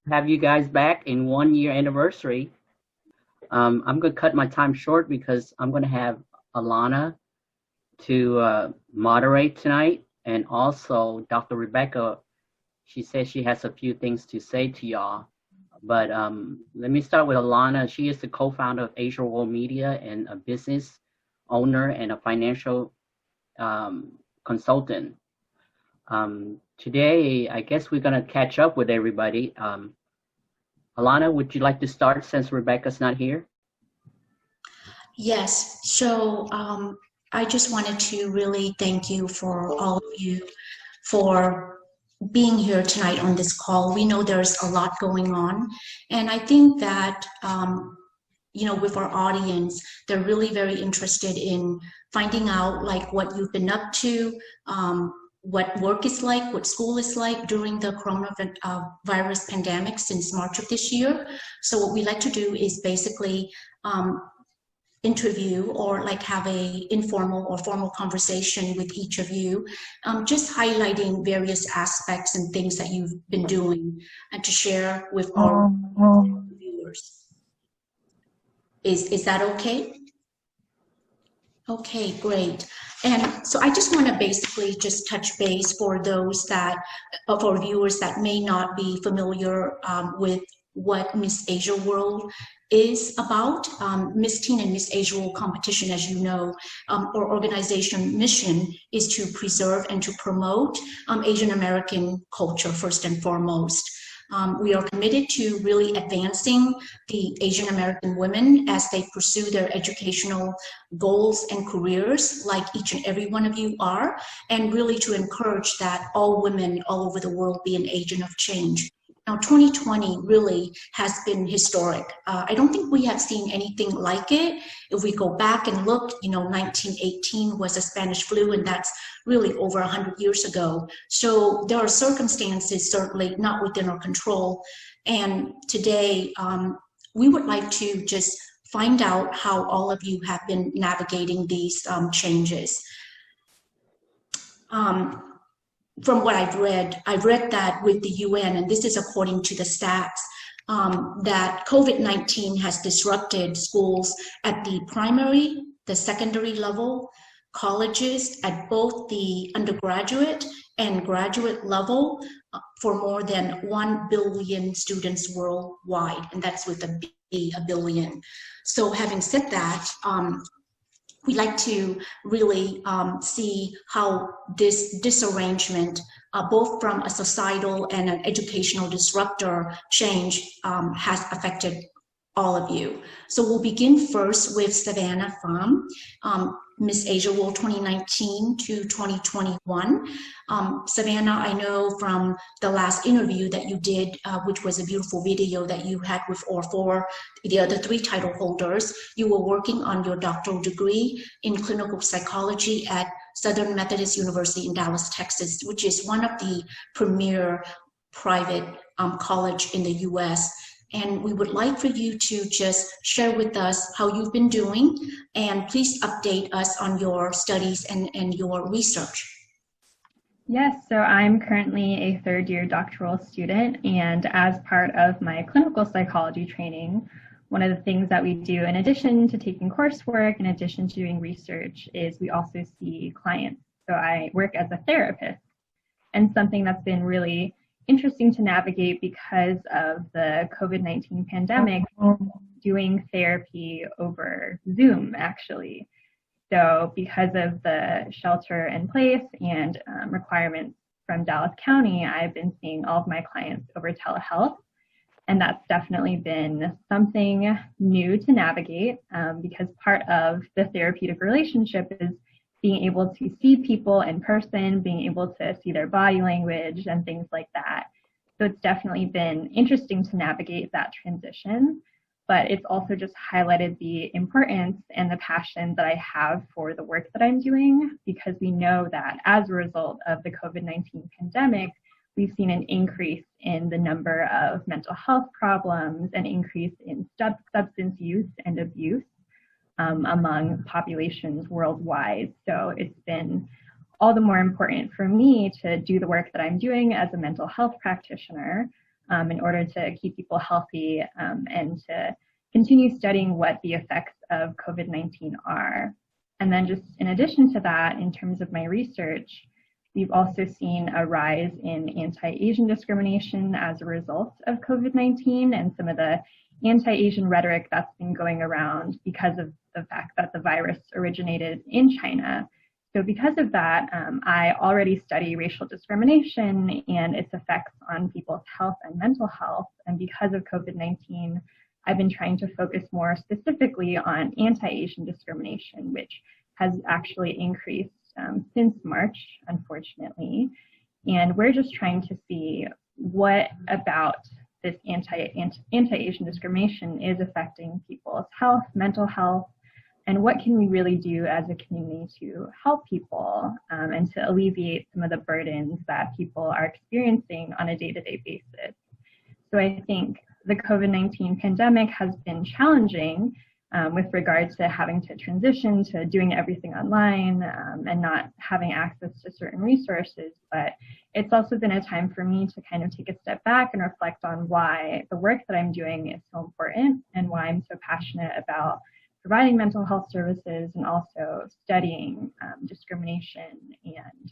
have you guys back in 1 year anniversary. I'm going to cut my time short because I'm going to have Alana to moderate tonight, and also Dr. Rebecca. She says she has a few things to say to y'all. But let me start with Alana. She is the co-founder of Asia World Media and a business owner and a financial consultant. Today, I guess we're going to catch up with everybody. Alana, would you like to start since Rebecca's not here? Yes, so I just wanted to really thank you for all of you for being here tonight on this call. We know there's a lot going on, and I think that with our audience, they're really very interested in finding out like what you've been up to, what work is like, what school is like during the coronavirus pandemic since March of this year. So what we like to do is basically interview or like have a informal or formal conversation with each of you, just highlighting various aspects and things that you've been doing and to share with our viewers. Is that okay? Okay, great. And so I just want to basically just touch base for those that, for viewers that may not be familiar with what Miss Asia World is about. Miss Teen and Miss Asia World competition, as you know, our organization mission is to preserve and to promote Asian American culture first and foremost. We are committed to really advancing the Asian American women as they pursue their educational goals and careers, like each and every one of you are, and really to encourage that all women all over the world be an agent of change. Now, 2020 really has been historic. I don't think we have seen anything like it. If we go back and look, 1918 was a Spanish flu, and that's really over 100 years ago. So there are circumstances certainly not within our control. And today, we would like to just find out how all of you have been navigating these changes. From what I've read that with the UN, and this is according to the stats, that COVID-19 has disrupted schools at the primary, the secondary level, colleges at both the undergraduate and graduate level for more than 1 billion students worldwide, and that's with a billion. So having said that, we like to really see how this disarrangement, both from a societal and an educational disruptor change, has affected all of you. So we'll begin first with Savannah Pham, Miss Asia World 2019 to 2021. Savannah, I know from the last interview that you did, which was a beautiful video that you had with all four, the other three title holders, you were working on your doctoral degree in clinical psychology at Southern Methodist University in Dallas, Texas, which is one of the premier private college in the US. And we would like for you to just share with us how you've been doing, and please update us on your studies and your research. Yes, so I'm currently a third-year doctoral student, and as part of my clinical psychology training, one of the things that we do in addition to taking coursework, in addition to doing research, is we also see clients. So I work as a therapist, and something that's been really interesting to navigate because of the COVID-19 pandemic, doing therapy over Zoom, actually. So because of the shelter in place and requirements from Dallas County, I've been seeing all of my clients over telehealth. And that's definitely been something new to navigate because part of the therapeutic relationship is being able to see people in person, being able to see their body language and things like that. So it's definitely been interesting to navigate that transition, but it's also just highlighted the importance and the passion that I have for the work that I'm doing, because we know that as a result of the COVID-19 pandemic, we've seen an increase in the number of mental health problems, an increase in substance use and abuse among populations worldwide. So it's been all the more important for me to do the work that I'm doing as a mental health practitioner, in order to keep people healthy and to continue studying what the effects of COVID-19 are. And then just in addition to that, in terms of my research, we've also seen a rise in anti-Asian discrimination as a result of COVID-19 and some of the anti-Asian rhetoric that's been going around because of the fact that the virus originated in China. So because of that, I already study racial discrimination and its effects on people's health and mental health. And because of COVID-19, I've been trying to focus more specifically on anti-Asian discrimination, which has actually increased since March, unfortunately. And we're just trying to see what about this anti-Asian discrimination is affecting people's health, mental health, and what can we really do as a community to help people and to alleviate some of the burdens that people are experiencing on a day-to-day basis. So I think the COVID-19 pandemic has been challenging with regards to having to transition to doing everything online and not having access to certain resources. But it's also been a time for me to kind of take a step back and reflect on why the work that I'm doing is so important and why I'm so passionate about providing mental health services and also studying discrimination and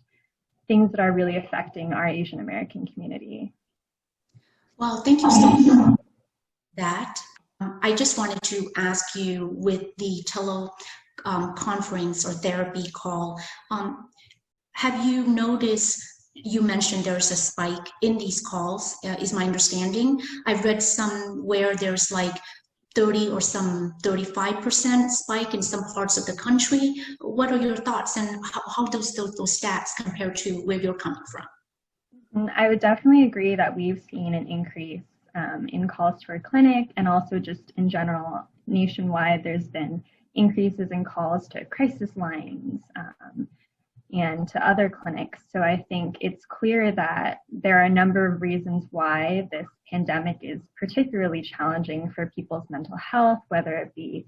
things that are really affecting our Asian American community. Well, thank you so much for that. I just wanted to ask you, with the conference or therapy call, have you noticed, you mentioned there's a spike in these calls, is my understanding. I've read somewhere there's like 30 or some 35% spike in some parts of the country. What are your thoughts, and how those stats compare to where you're coming from? I would definitely agree that we've seen an increase in calls for clinic, and also just in general nationwide there's been increases in calls to crisis lines and to other clinics. So I think it's clear that there are a number of reasons why this pandemic is particularly challenging for people's mental health, whether it be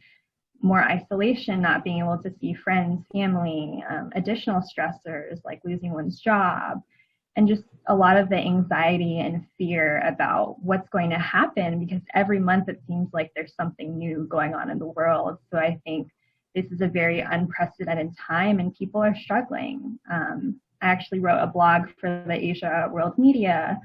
more isolation, not being able to see friends, family, additional stressors like losing one's job, and just a lot of the anxiety and fear about what's going to happen, because every month it seems like there's something new going on in the world. So I think this is a very unprecedented time and people are struggling. I actually wrote a blog for the Asia World Media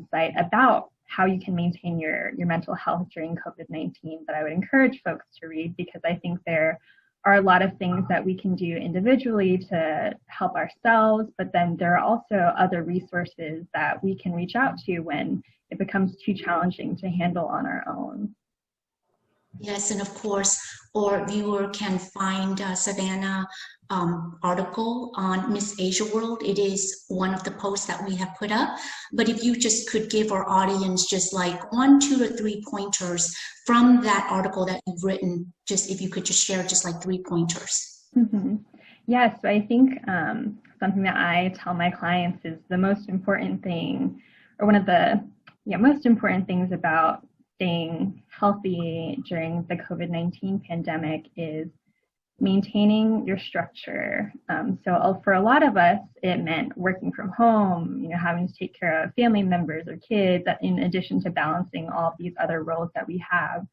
site about how you can maintain your mental health during COVID-19 that I would encourage folks to read, because I think there are a lot of things that we can do individually to help ourselves, but then there are also other resources that we can reach out to when it becomes too challenging to handle on our own. Yes, and of course, our viewer can find Savannah article on Miss Asia World. It is one of the posts that we have put up. But if you just could give our audience just like 1, 2, or 3 pointers from that article that you've written, just if you could just share just like 3 pointers. Mm-hmm. Yes, I think something that I tell my clients is the most important thing, or one of the most important things about staying healthy during the COVID-19 pandemic is maintaining your structure. So for a lot of us, it meant working from home, having to take care of family members or kids, in addition to balancing all of these other roles that we have.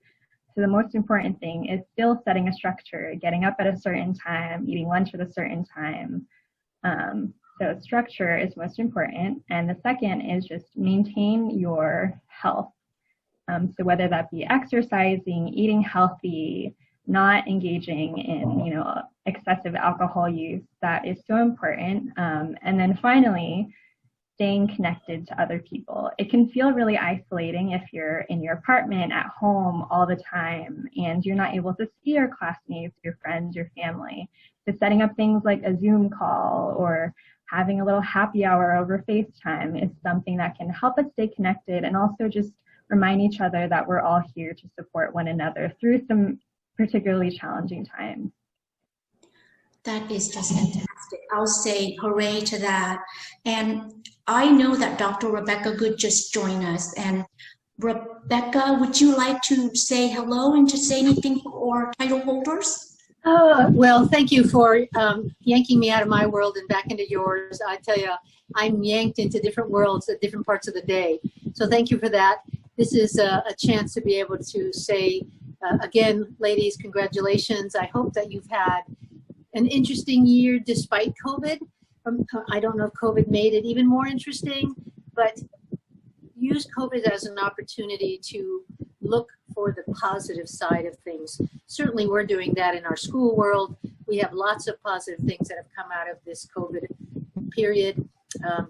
So the most important thing is still setting a structure, getting up at a certain time, eating lunch at a certain time. So structure is most important. And the second is just maintain your health. So whether that be exercising, eating healthy, not engaging in, excessive alcohol use, that is so important. And then finally, staying connected to other people. It can feel really isolating if you're in your apartment at home all the time and you're not able to see your classmates, your friends, your family. So setting up things like a Zoom call or having a little happy hour over FaceTime is something that can help us stay connected and also just remind each other that we're all here to support one another through some particularly challenging times. That is just fantastic. I'll say hooray to that. And I know that Dr. Rebecca Good just joined us. And Rebecca, would you like to say hello and to say anything for our title holders? Well, thank you for yanking me out of my world and back into yours. I tell you, I'm yanked into different worlds at different parts of the day. So thank you for that. This is a chance to be able to say, again, ladies, congratulations. I hope that you've had an interesting year despite COVID. I don't know if COVID made it even more interesting, but use COVID as an opportunity to look for the positive side of things. Certainly we're doing that in our school world. We have lots of positive things that have come out of this COVID period.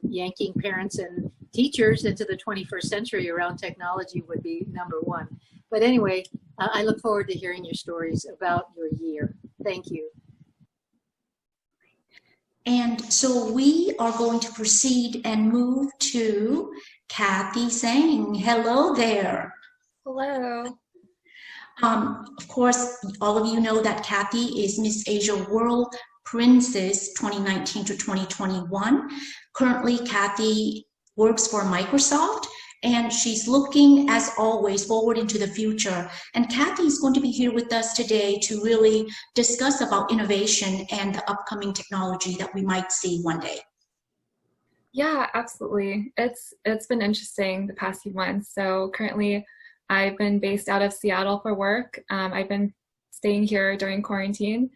Yanking parents and teachers into the 21st century around technology would be number one. But anyway, I look forward to hearing your stories about your year. Thank you. And so we are going to proceed and move to Kathy saying, hello there. Hello. Of course, all of you know that Kathy is Miss Asia World Princess 2019 to 2021. Currently, Kathy works for Microsoft, and she's looking, as always, forward into the future. And Kathy is going to be here with us today to really discuss about innovation and the upcoming technology that we might see one day. Yeah, absolutely. It's been interesting the past few months. So currently, I've been based out of Seattle for work. I've been staying here during quarantine.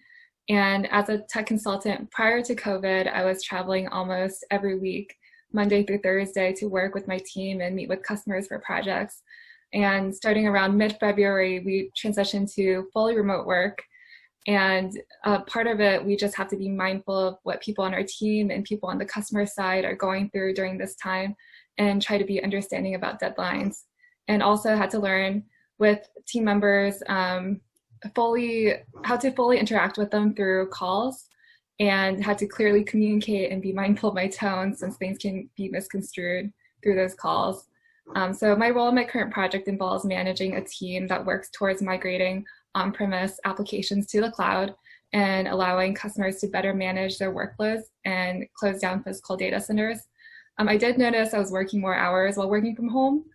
And as a tech consultant prior to COVID, I was traveling almost every week, Monday through Thursday, to work with my team and meet with customers for projects. And starting around mid-February, we transitioned to fully remote work. And part of it, we just have to be mindful of what people on our team and people on the customer side are going through during this time and try to be understanding about deadlines. And also had to learn with team members how to fully interact with them through calls, and had to clearly communicate and be mindful of my tone since things can be misconstrued through those calls. So my role in my current project involves managing a team that works towards migrating on-premise applications to the cloud and allowing customers to better manage their workloads and close down physical data centers. I did notice I was working more hours while working from home.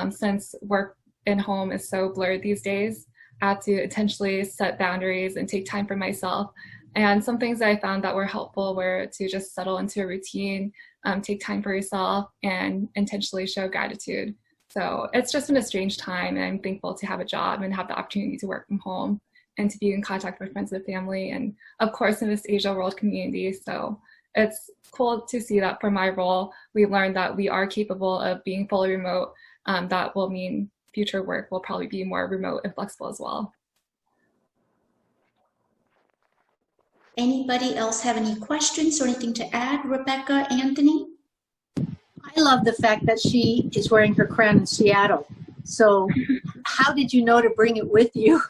Since work in home is so blurred these days, I had to intentionally set boundaries and take time for myself. And some things that I found that were helpful were to just settle into a routine, take time for yourself, and intentionally show gratitude. So it's just been a strange time, and I'm thankful to have a job and have the opportunity to work from home and to be in contact with friends and family, and of course in this Asia World community. So it's cool to see that for my role, we learned that we are capable of being fully remote. That will mean future work will probably be more remote and flexible as well. Anybody else have any questions or anything to add, Rebecca, Anthony? I love the fact that she is wearing her crown in Seattle. So how did you know to bring it with you?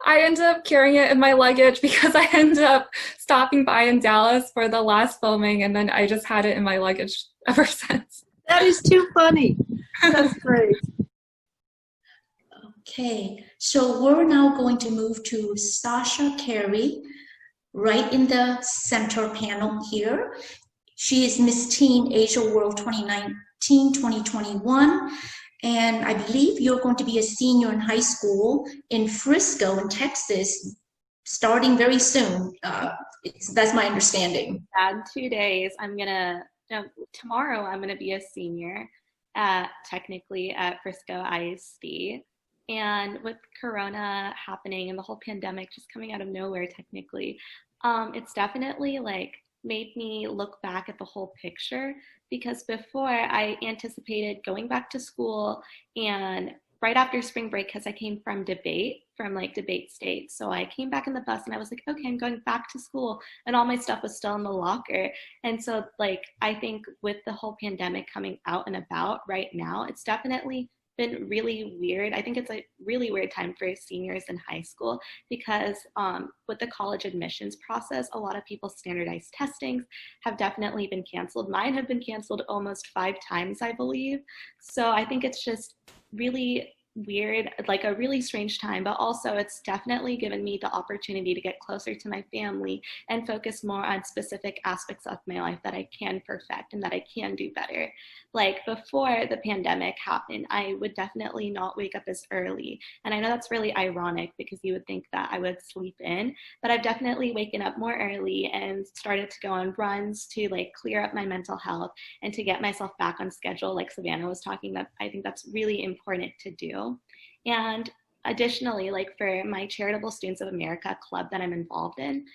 I ended up carrying it in my luggage because I ended up stopping by in Dallas for the last filming, and then I just had it in my luggage ever since. That is too funny. That's great. Okay, so we're now going to move to Sasha Carey, right in the center panel here. She is Miss Teen Asia World 2019-2021, and I believe you're going to be a senior in high school in Frisco, in Texas, starting very soon. That's my understanding. In 2 days, tomorrow I'm gonna be a senior technically at Frisco ISD. And with Corona happening and the whole pandemic just coming out of nowhere technically, it's definitely like made me look back at the whole picture, because before I anticipated going back to school and right after spring break, because I came from debate state. So I came back in the bus and I was like, okay, I'm going back to school, and all my stuff was still in the locker. And so I think with the whole pandemic coming out and about right now, it's definitely been really weird. I think it's a really weird time for seniors in high school because with the college admissions process, a lot of people's standardized testings have definitely been canceled. Mine have been canceled almost 5 times, I believe. So I think it's just really weird, like a really strange time, but also it's definitely given me the opportunity to get closer to my family and focus more on specific aspects of my life that I can perfect and that I can do better. Like before the pandemic happened, I would definitely not wake up as early. And I know that's really ironic because you would think that I would sleep in, but I've definitely waken up more early and started to go on runs to like clear up my mental health and to get myself back on schedule, like Savannah was talking about. I think that's really important to do. And additionally, like for my Charitable Students of America club that I'm involved in,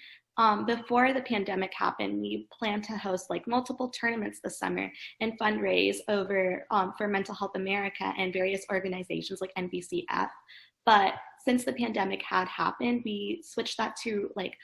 before the pandemic happened, we planned to host like multiple tournaments this summer and fundraise over for Mental Health America and various organizations like NBCF. But since the pandemic had happened, we switched that to like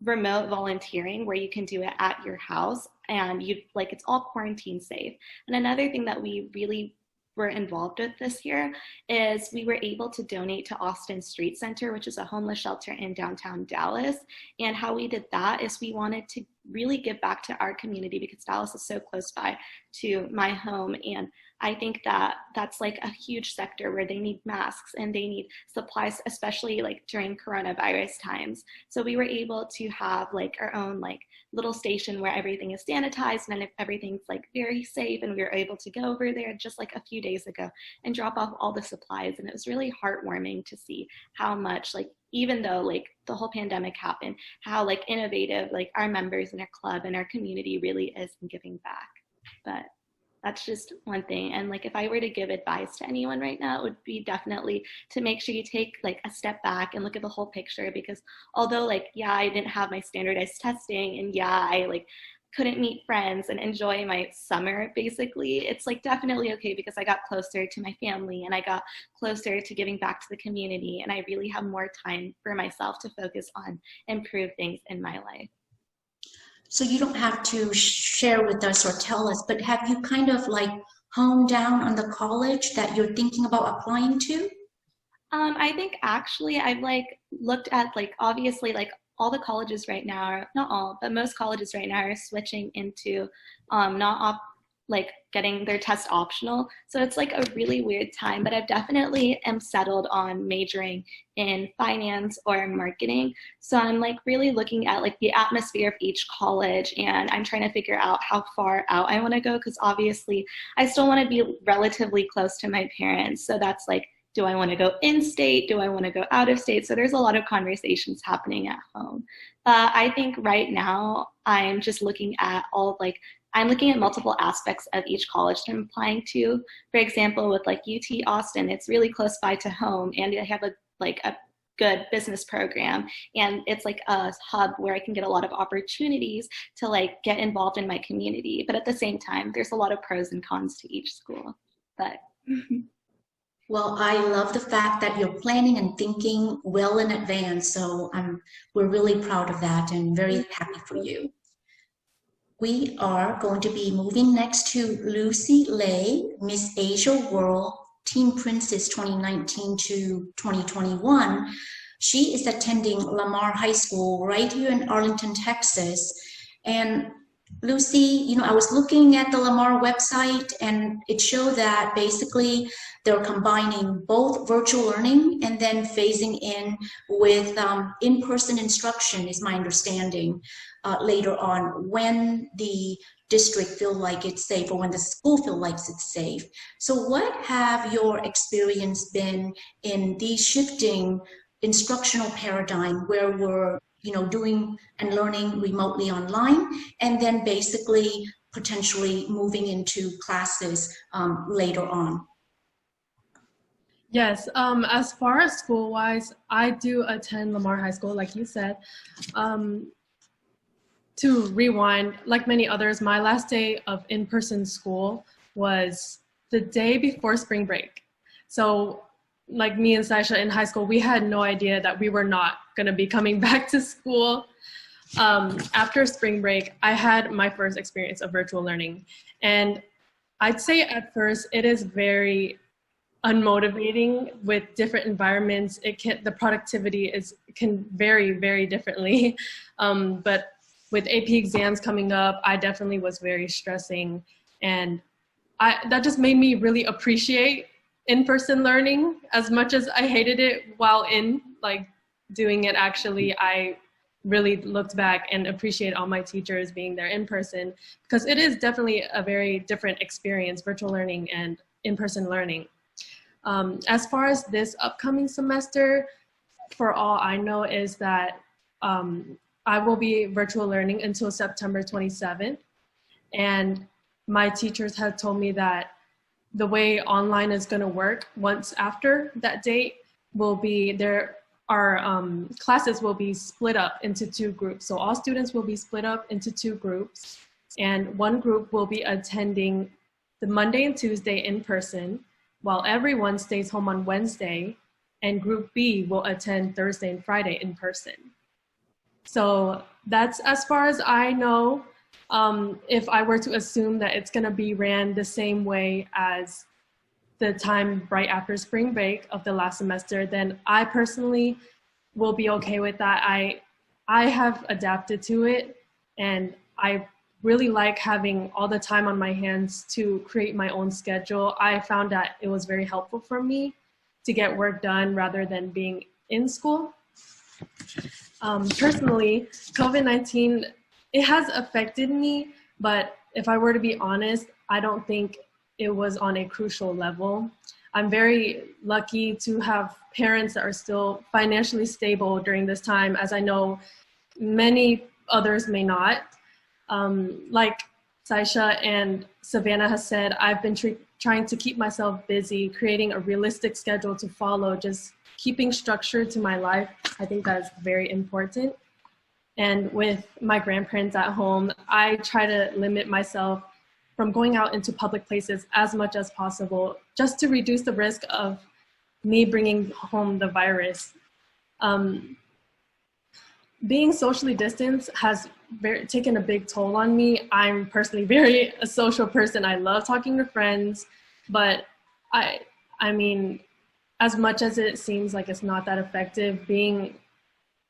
remote volunteering where you can do it at your house and you like it's all quarantine safe. And another thing that we really were involved with this year is we were able to donate to Austin Street Center, which is a homeless shelter in downtown Dallas. And how we did that is we wanted to really give back to our community because Dallas is so close by to my home. And I think that that's like a huge sector where they need masks and they need supplies, especially like during coronavirus times. So we were able to have like our own like little station where everything is sanitized and everything's like very safe. And we were able to go over there just like a few days ago and drop off all the supplies. And it was really heartwarming to see how much like, even though like the whole pandemic happened, how like innovative like our members in our club and our community really is in giving back. But that's just one thing. And like if I were to give advice to anyone right now, it would be definitely to make sure you take like a step back and look at the whole picture, because although like, yeah, I didn't have my standardized testing and yeah, I like couldn't meet friends and enjoy my summer basically, it's like definitely okay because I got closer to my family and I got closer to giving back to the community and I really have more time for myself to focus on improve things in my life. So you don't have to share with us or tell us, but have you kind of like honed down on the college that you're thinking about applying to? I think actually I've like looked at like obviously like all the colleges right now are, not all, but most colleges right now are switching into like getting their test optional. So it's like a really weird time, but I've definitely am settled on majoring in finance or marketing. So I'm like really looking at like the atmosphere of each college and I'm trying to figure out how far out I want to go because obviously I still want to be relatively close to my parents. So that's like, do I want to go in-state? Do I want to go out of state? So there's a lot of conversations happening at home. I think right now I'm just looking at I'm looking at multiple aspects of each college that I'm applying to. For example, with like UT Austin, it's really close by to home and they have a good business program. And it's like a hub where I can get a lot of opportunities to like get involved in my community. But at the same time, there's a lot of pros and cons to each school. But Well, I love the fact that you're planning and thinking well in advance. So we're really proud of that and very happy for you. We are going to be moving next to Lucy Lay, Miss Asia World Teen Princess 2019 to 2021. She is attending Lamar High School right here in Arlington, Texas. And Lucy, I was looking at the Lamar website and it showed that basically they're combining both virtual learning and then phasing in with in-person instruction is my understanding later on when the district feel like it's safe or when the school feel like it's safe. So what have your experience been in the shifting instructional paradigm where we're doing and learning remotely online, and then basically potentially moving into classes later on? Yes, as far as school-wise, I do attend Lamar High School, like you said. To rewind, like many others, my last day of in-person school was the day before spring break. So like me and Saisha in high school, we had no idea that we were not going to be coming back to school. After spring break, I had my first experience of virtual learning. And I'd say at first it is very unmotivating with different environments. The productivity can vary very differently. But with AP exams coming up, I definitely was very stressing. And that just made me really appreciate in-person learning. As much as I hated it while in like doing it, actually, I really looked back and appreciate all my teachers being there in person, because it is definitely a very different experience, virtual learning and in-person learning. As far as this upcoming semester, for all I know is that I will be virtual learning until September 27th. And my teachers had told me that the way online is going to work once after that date will be our classes will be split up into 2 groups. So all students will be split up into 2 groups, and one group will be attending the Monday and Tuesday in person, while everyone stays home on Wednesday, and group B will attend Thursday and Friday in person. So that's as far as I know. If I were to assume that it's going to be ran the same way as the time right after spring break of the last semester, then I personally will be okay with that. I have adapted to it, and I really like having all the time on my hands to create my own schedule. I found that it was very helpful for me to get work done rather than being in school. Personally, COVID-19, it has affected me, but if I were to be honest, I don't think it was on a crucial level. I'm very lucky to have parents that are still financially stable during this time, as I know many others may not. Like Saisha and Savannah has said, I've been trying to keep myself busy, creating a realistic schedule to follow, just keeping structure to my life. I think that's very important. And with my grandparents at home, I try to limit myself from going out into public places as much as possible, just to reduce the risk of me bringing home the virus. Being socially distanced has taken a big toll on me. I'm personally very a social person. I love talking to friends, but I mean, as much as it seems like it's not that effective, being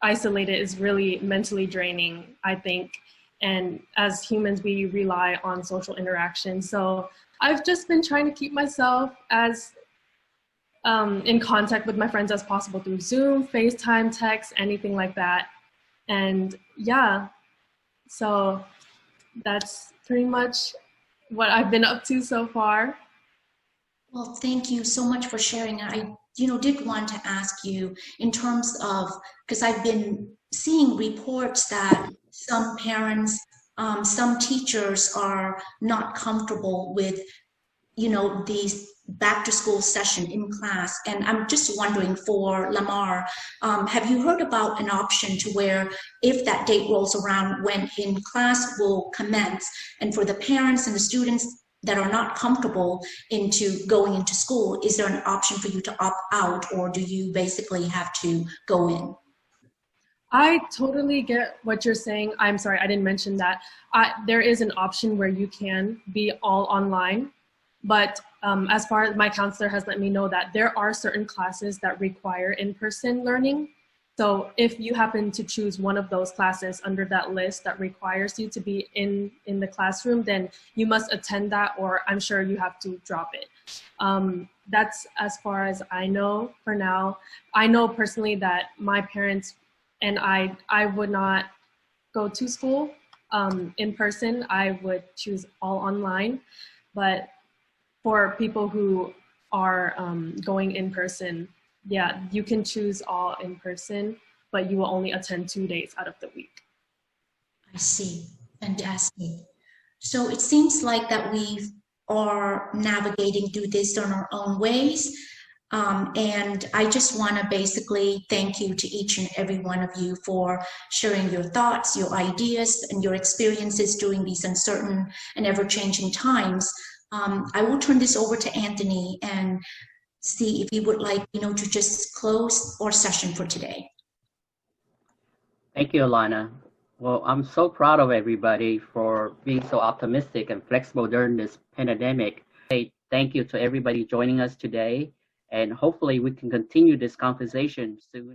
isolated is really mentally draining, I think. And as humans, we rely on social interaction. So I've just been trying to keep myself as in contact with my friends as possible through Zoom, FaceTime, text, anything like that. And yeah, so that's pretty much what I've been up to so far. Well, thank you so much for sharing. I did want to ask you in terms of, because I've been seeing reports that some parents, some teachers are not comfortable with, these back to school session in class. And I'm just wondering for Lamar, have you heard about an option to where if that date rolls around when in class will commence, and for the parents and the students that are not comfortable into going into school, is there an option for you to opt out, or do you basically have to go in? I totally get what you're saying. I'm sorry, I didn't mention that. There is an option where you can be all online, but as far as my counselor has let me know that there are certain classes that require in-person learning. So if you happen to choose one of those classes under that list that requires you to be in the classroom, then you must attend that, or I'm sure you have to drop it. That's as far as I know for now. I know personally that my parents and I would not go to school in person. I would choose all online. But for people who are going in person, yeah, you can choose all in person, but you will only attend 2 days out of the week. I see. Fantastic. So it seems like that we are navigating through this on our own ways. And I just want to basically thank you to each and every one of you for sharing your thoughts, your ideas, and your experiences during these uncertain and ever-changing times. I will turn this over to Anthony and see if he would like, to just close our session for today. Thank you, Alana. Well, I'm so proud of everybody for being so optimistic and flexible during this pandemic. Thank you to everybody joining us today, and hopefully we can continue this conversation soon.